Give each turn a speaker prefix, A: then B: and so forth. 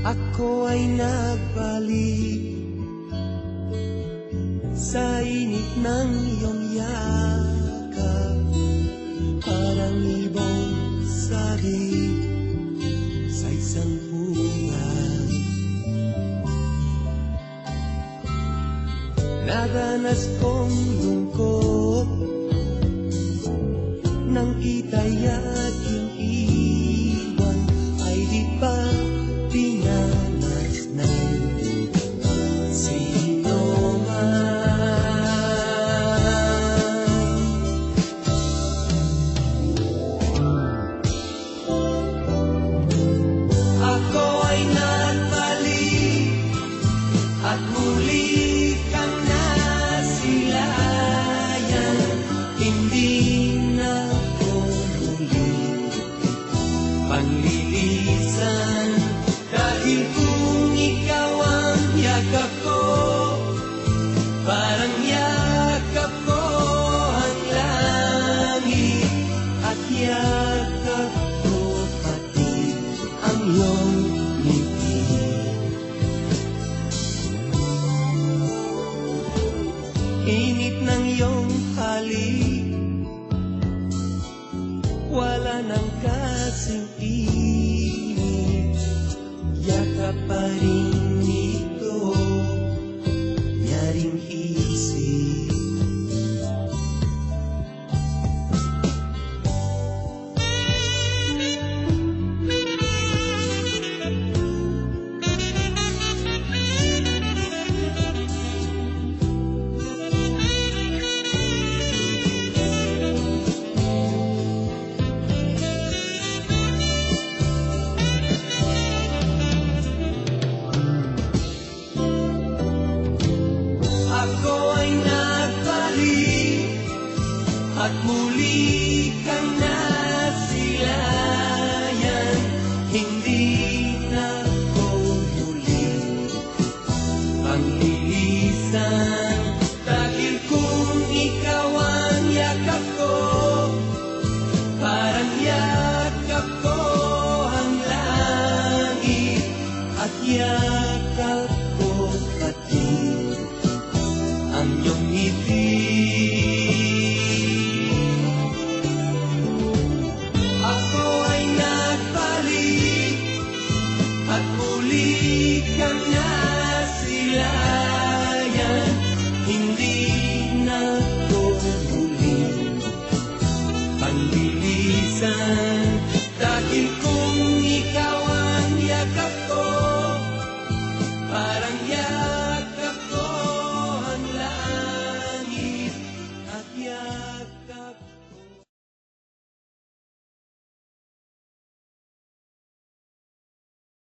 A: Ako ay nagbalik sa init ng iyong yakap, parang ibong sari sa isang buwan. Nadanas kong lungkot nang kita'y aking iwan, ay di ba pinanas ng sino man. Ako ay nagbalik at muli kang nasilayan, hindi na ko muli panlilisan. Dahil kung ikaw ang yakap ko, parang yakap ko ang langit, at yakap ko pati ang iyong ngiti. Init ng iyong halik, wala nang kasing init, yakap pa rin ito, nyaring isip. Ako ay nagbalik at muli kang